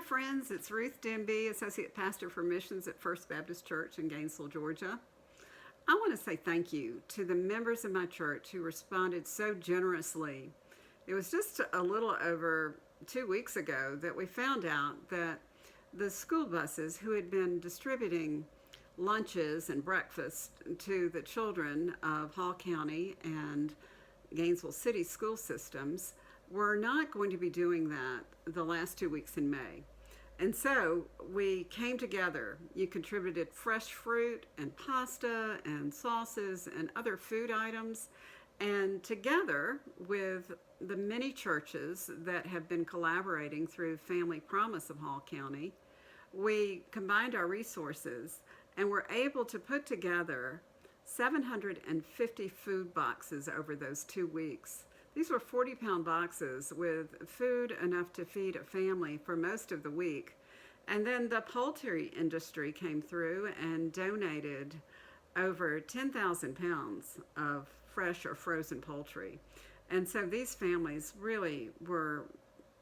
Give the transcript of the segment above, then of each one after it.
friends, it's Ruth Denby, Associate Pastor for Missions at First Baptist Church in Gainesville, Georgia. I want to say thank you to the members of my church who responded so generously. It was just a little over 2 weeks ago that we found out that the school buses who had been distributing lunches and breakfast to the children of Hall County and Gainesville City school systems were not going to be doing that the last 2 weeks in May. And so we came together. You contributed fresh fruit and pasta and sauces and other food items. And together with the many churches that have been collaborating through Family Promise of Hall County, we combined our resources and were able to put together 750 food boxes over those 2 weeks. These were 40-pound boxes with food enough to feed a family for most of the week. And then the poultry industry came through and donated over 10,000 pounds of fresh or frozen poultry. And so these families really were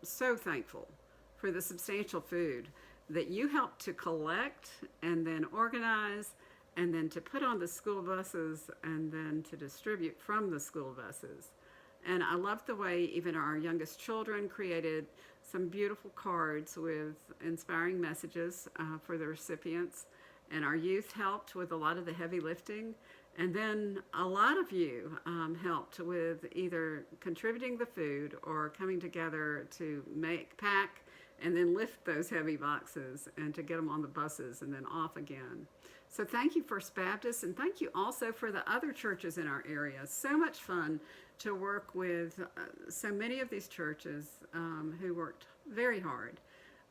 so thankful for the substantial food that you helped to collect and then organize and then to put on the school buses and then to distribute from the school buses. And I love the way even our youngest children created some beautiful cards with inspiring messages for the recipients. And our youth helped with a lot of the heavy lifting. And then a lot of you helped with either contributing the food or coming together to pack, and then lift those heavy boxes and to get them on the buses and then off again. So thank you, First Baptist, and thank you also for the other churches in our area. So much fun to work with so many of these churches who worked very hard,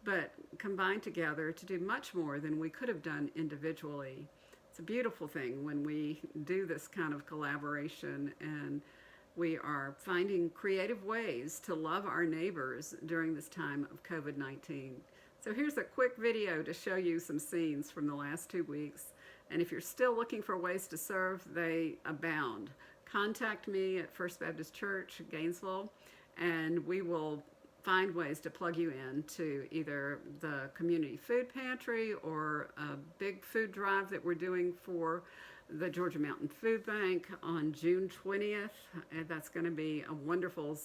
but combined together to do much more than we could have done individually. It's a beautiful thing when we do this kind of collaboration, and we are finding creative ways to love our neighbors during this time of COVID-19. So here's a quick video to show you some scenes from the last 2 weeks. And if you're still looking for ways to serve, they abound. Contact me at First Baptist Church, Gainesville, and we will find ways to plug you in to either the community food pantry or a big food drive that we're doing for the Georgia Mountain Food Bank on June 20th. And that's going to be a wonderful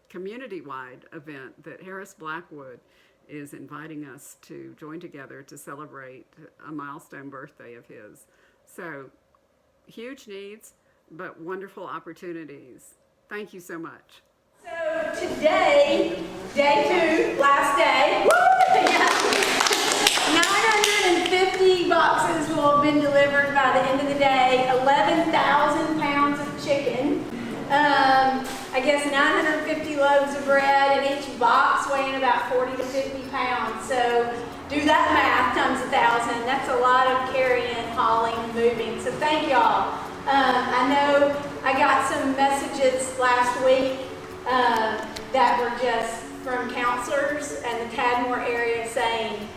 community-wide event that Harris Blackwood is inviting us to join together to celebrate a milestone birthday of his. So huge needs, but wonderful opportunities. Thank you so much. So today, day 2, last day, 950 boxes will have been delivered by the end of the day, 11,000 pounds of chicken, I guess 950 loaves of bread, and each box weighing about 40 to 50 pounds. So do that math times 1,000. That's a lot of carrying, hauling, and moving. So thank y'all. I know I got some messages last week that were just from counselors in the Tadmore area saying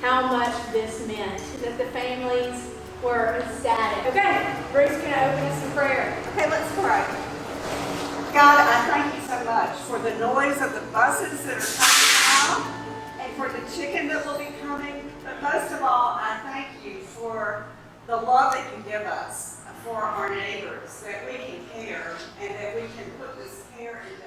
how much this meant, that the families were ecstatic. Okay, Bruce, can I open us in prayer? Okay, let's pray. God, I thank you so much for the noise of the buses that are coming out and for the chicken that will be coming. But most of all, I thank you for the love that you give us for our neighbors, that we can care and that we can put this care into